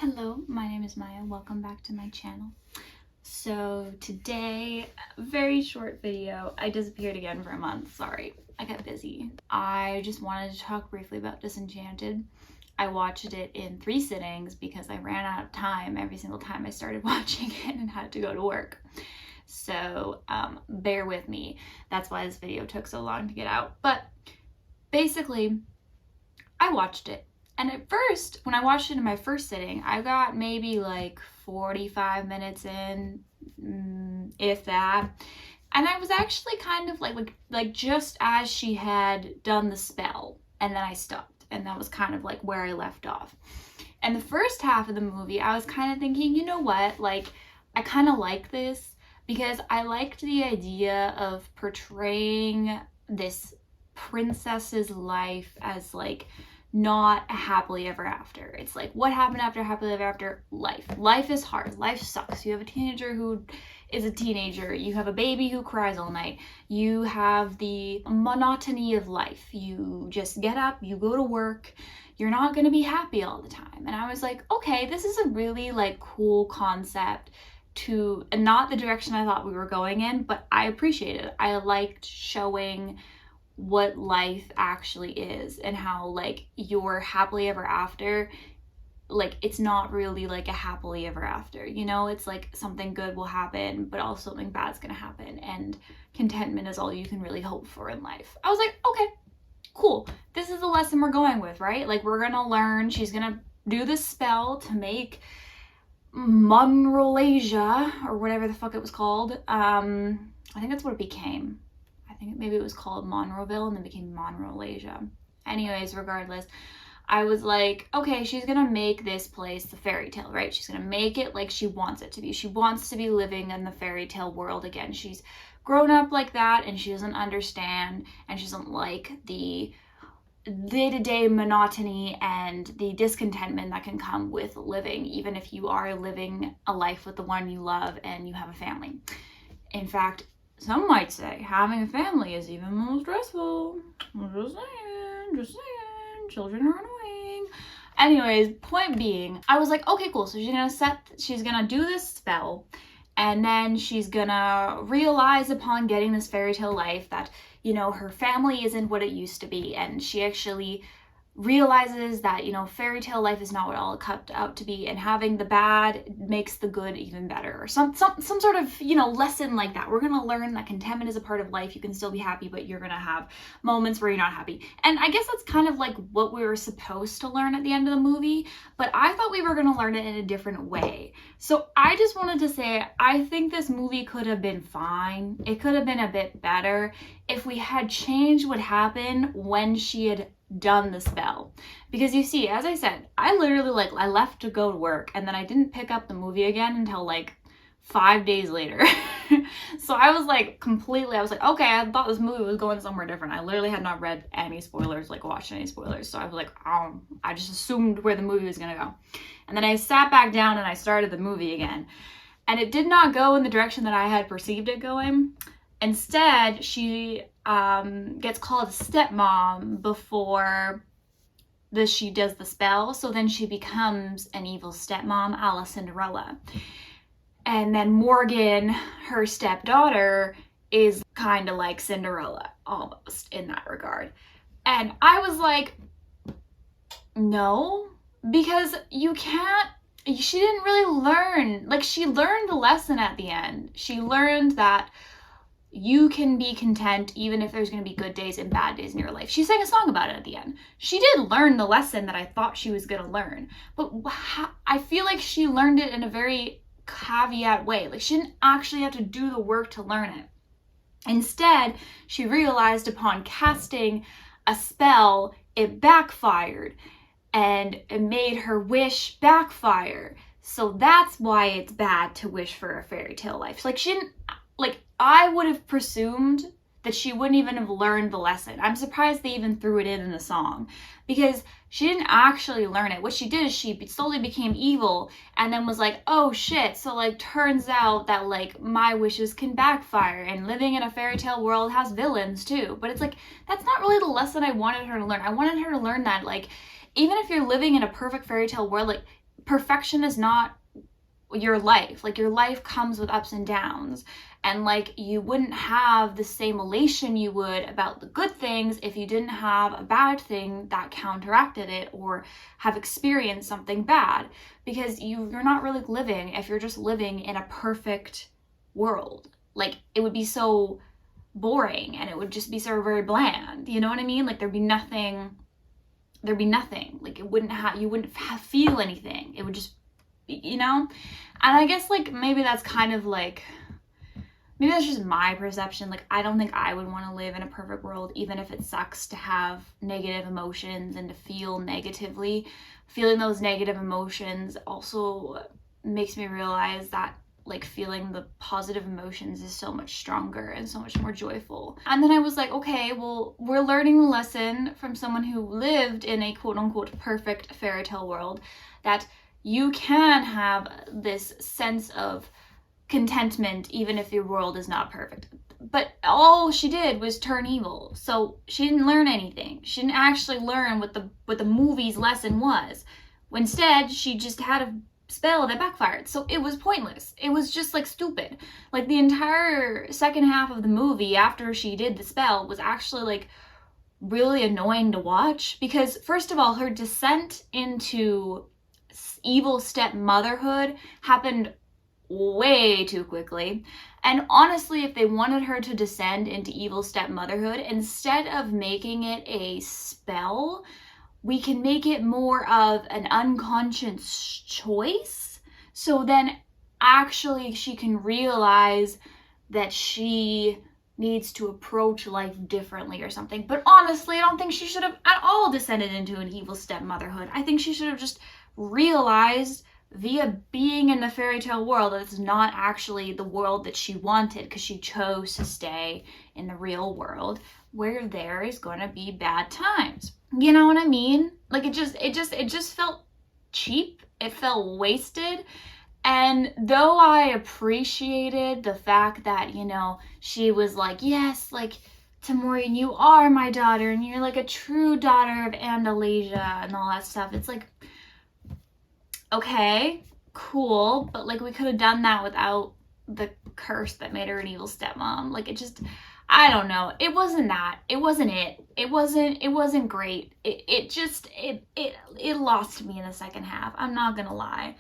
Hello, my name is Maya. Welcome back to my channel. So today, very short video. I disappeared again for a month. Sorry, I got busy. I just wanted to talk briefly about Disenchanted. I watched it in 3 sittings because I ran out of time every single time I started watching it and had to go to work. So bear with me. That's why this video took so long to get out. But basically, I watched it. And at first, when I watched it in my first sitting, I got maybe like 45 minutes in, if that. And I was actually kind of like just as she had done the spell, and then I stopped. And that was kind of like where I left off. And the first half of the movie, I was kind of thinking, you know what, like, I kind of like this because I liked the idea of portraying this princess's life as like not a happily ever after. It's like, what happened after happily ever after? Life is hard. Life sucks. You have a teenager who is a teenager. You have a baby who cries all night. You have the monotony of life. You just get up, you go to work. You're not going to be happy all the time. And I was like, okay, this is a really like cool concept to, and not the direction I thought we were going in, but I appreciated it. I liked showing what life actually is and how like your happily ever after, like, it's not really like a happily ever after, you know? It's like something good will happen, but also something bad's gonna happen, and contentment is all you can really hope for in life. I was like, okay, cool, this is the lesson we're going with, right? Like, we're gonna learn, she's gonna do this spell to make Monrolasia, or whatever the fuck it was called. I think that's what it became. I think maybe it was called Monroeville and then became Monrolasia. Anyways, regardless, I was like, okay, she's gonna make this place the fairy tale, right? She's gonna make it like she wants it to be. She wants to be living in the fairy tale world again. She's grown up like that and she doesn't understand, and she doesn't like the day-to-day monotony and the discontentment that can come with living, even if you are living a life with the one you love and you have a family. In fact, some might say having a family is even more stressful. Just saying, children are annoying. Anyways, point being, I was like, okay, cool. So she's gonna do this spell, and then she's gonna realize upon getting this fairy tale life that, you know, her family isn't what it used to be, and she actually realizes that, you know, fairy tale life is not what all cut out to be, and having the bad makes the good even better, or some sort of, you know, lesson like that. We're gonna learn that contentment is a part of life. You can still be happy, but you're gonna have moments where you're not happy. And I guess that's kind of like what we were supposed to learn at the end of the movie, but I thought we were gonna learn it in a different way. So I just wanted to say, I think this movie could have been fine. It could have been a bit better if we had changed what happened when she had done the spell. Because you see, as I said, I literally, like, I left to go to work, and then I didn't pick up the movie again until like 5 days later. So I was like I was like, okay, I thought this movie was going somewhere different. I literally had not read any spoilers, like watched any spoilers. So I was like, I just assumed where the movie was gonna go. And then I sat back down and I started the movie again. And it did not go in the direction that I had perceived it going. Instead, she gets called a stepmom before she does the spell. So then she becomes an evil stepmom, a la Cinderella. And then Morgan, her stepdaughter, is kind of like Cinderella, almost, in that regard. And I was like, no, because you can't, she didn't really learn, like, she learned the lesson at the end. She learned that you can be content even if there's going to be good days and bad days in your life. She sang a song about it at the end. She did learn the lesson that I thought she was going to learn. But I feel like she learned it in a very caveat way. Like, she didn't actually have to do the work to learn it. Instead, she realized upon casting a spell, it backfired. And it made her wish backfire. So that's why it's bad to wish for a fairy tale life. Like, she didn't, like, I would have presumed that she wouldn't even have learned the lesson. I'm surprised they even threw it in the song, because she didn't actually learn it. What she did is she slowly became evil and then was like, oh shit, so like turns out that like my wishes can backfire, and living in a fairy tale world has villains too. But it's like, that's not really the lesson I wanted her to learn. I wanted her to learn that, like, even if you're living in a perfect fairy tale world, like, perfection is not your life. Like, your life comes with ups and downs, and like, you wouldn't have the same elation you would about the good things if you didn't have a bad thing that counteracted it, or have experienced something bad, because you're not really living if you're just living in a perfect world. Like, it would be so boring, and it would just be so very bland, you know what I mean? Like, there'd be nothing, like, you wouldn't feel anything. It would just, you know? And I guess, like, maybe that's kind of like, maybe that's just my perception. Like, I don't think I would want to live in a perfect world, even if it sucks to have negative emotions and to feel negatively. Feeling those negative emotions also makes me realize that, like, feeling the positive emotions is so much stronger and so much more joyful. And then I was like, okay, well, we're learning the lesson from someone who lived in a quote-unquote perfect fairy tale world, that you can have this sense of contentment even if your world is not perfect. But all she did was turn evil, so she didn't learn anything. She didn't actually learn what the movie's lesson was. Instead, she just had a spell that backfired, so it was pointless. It was just, like, stupid. Like, the entire second half of the movie after she did the spell was actually, like, really annoying to watch, because first of all, her descent into evil stepmotherhood happened way too quickly. And honestly, if they wanted her to descend into evil stepmotherhood, instead of making it a spell, we can make it more of an unconscious choice. So then actually she can realize that she needs to approach life differently or something. But honestly, I don't think she should have at all descended into an evil stepmotherhood. I think she should have just realized via being in the fairy tale world that it's not actually the world that she wanted, because she chose to stay in the real world where there is going to be bad times. You know what I mean? Like, it just felt cheap. It felt wasted. And though I appreciated the fact that, you know, she was like, yes, like, Tamorian, you are my daughter, and you're like a true daughter of Andalasia and all that stuff. It's like, okay, cool, but like, we could have done that without the curse that made her an evil stepmom. Like, it just, I don't know. It wasn't that. It wasn't it. It wasn't great. It lost me in the second half. I'm not gonna lie.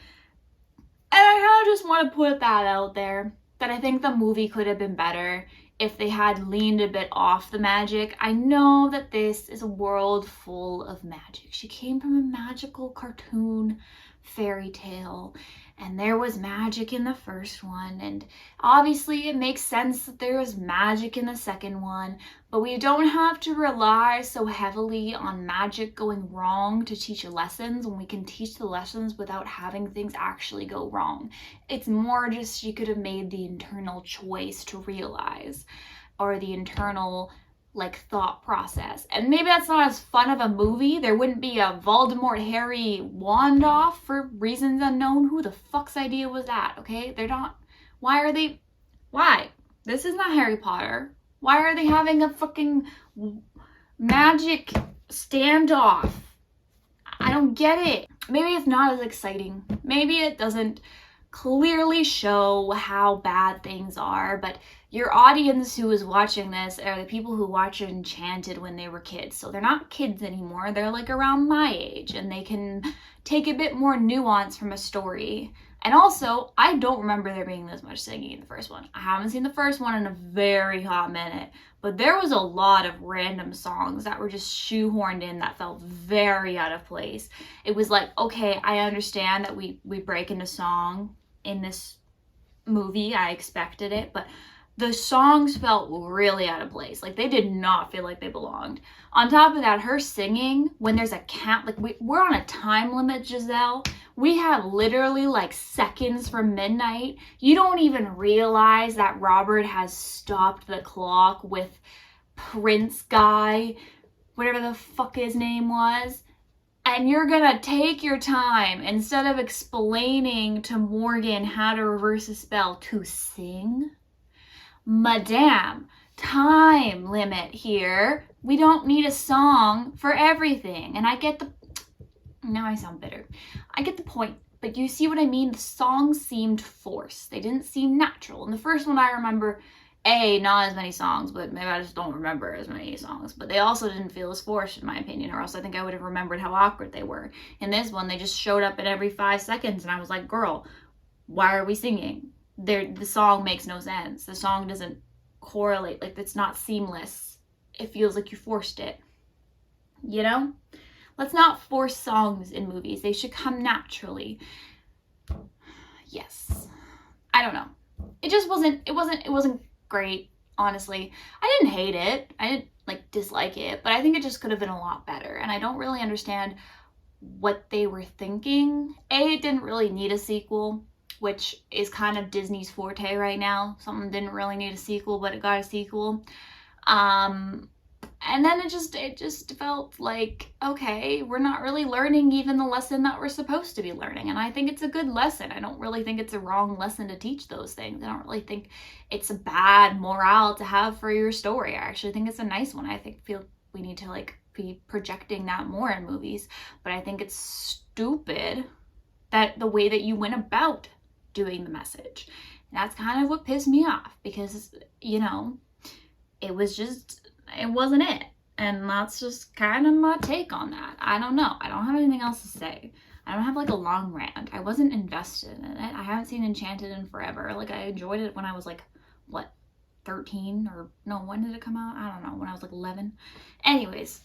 And I kind of just want to put that out there, that I think the movie could have been better if they had leaned a bit off the magic. I know that this is a world full of magic. She came from a magical cartoon fairy tale, and there was magic in the first one, and obviously it makes sense that there was magic in the second one, but we don't have to rely so heavily on magic going wrong to teach lessons when we can teach the lessons without having things actually go wrong. It's more just she could have made the internal choice to realize, or the internal, like, thought process. And maybe that's not as fun of a movie. There wouldn't be a Voldemort Harry wand off for reasons unknown. Who the fuck's idea was that? Okay, they're not. Why? This is not Harry Potter. Why are they having a fucking magic standoff? I don't get it. Maybe it's not as exciting. Maybe it doesn't clearly show how bad things are, but your audience who is watching this are the people who watched Enchanted when they were kids. So they're not kids anymore. They're like around my age, and they can take a bit more nuance from a story. And also, I don't remember there being this much singing in the first one. I haven't seen the first one in a very hot minute, but there was a lot of random songs that were just shoehorned in that felt very out of place. It was like, okay, I understand that we break into song in this movie. I expected it, but the songs felt really out of place. Like, they did not feel like they belonged. On top of that, her singing when there's a count, like, we're on a time limit, Giselle. We have literally like seconds from midnight. You don't even realize that Robert has stopped the clock with Prince guy, whatever the fuck his name was. And you're gonna take your time, instead of explaining to Morgan how to reverse a spell, to sing? Madame, time limit here. We don't need a song for everything. And I get the... Now I sound bitter. I get the point. But you see what I mean? The songs seemed forced. They didn't seem natural. In the first one, I remember, not as many songs, but maybe I just don't remember as many songs. But they also didn't feel as forced, in my opinion, or else I think I would have remembered how awkward they were. In this one, they just showed up at every 5 seconds, and I was like, girl, why are we singing? The song makes no sense. The song doesn't correlate. Like, it's not seamless. It feels like you forced it. You know? Let's not force songs in movies. They should come naturally. Yes. I don't know. It wasn't great, honestly. I didn't hate it. I didn't like dislike it, but I think it just could have been a lot better. And I don't really understand what they were thinking. It didn't really need a sequel, which is kind of Disney's forte right now. Something didn't really need a sequel, but it got a sequel. And then it just felt like, okay, we're not really learning even the lesson that we're supposed to be learning. And I think it's a good lesson. I don't really think it's a wrong lesson to teach those things. I don't really think it's a bad morale to have for your story. I actually think it's a nice one. I feel we need to like be projecting that more in movies. But I think it's stupid that the way that you went about doing the message. And that's kind of what pissed me off, because, you know, it wasn't it. And that's just kind of my take on that. I don't know. I don't have anything else to say. I don't have like a long rant. I wasn't invested in it. I haven't seen Enchanted in forever. Like, I enjoyed it when I was like, what, 13? Or no, when did it come out? I don't know. When I was like 11. Anyways,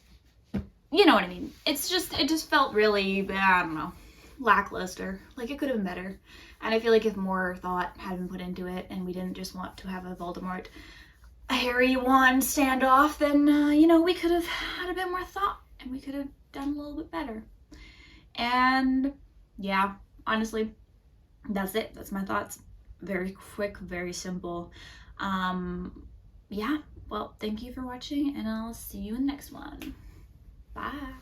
you know what I mean. It just felt really, I don't know, lackluster. Like, it could have been better. And I feel like if more thought had been put into it and we didn't just want to have a Voldemort Harry wand standoff, then you know, we could have had a bit more thought and we could have done a little bit better. And yeah, honestly, that's it. That's my thoughts. Very quick, very simple. Yeah, well, thank you for watching, and I'll see you in the next one. Bye.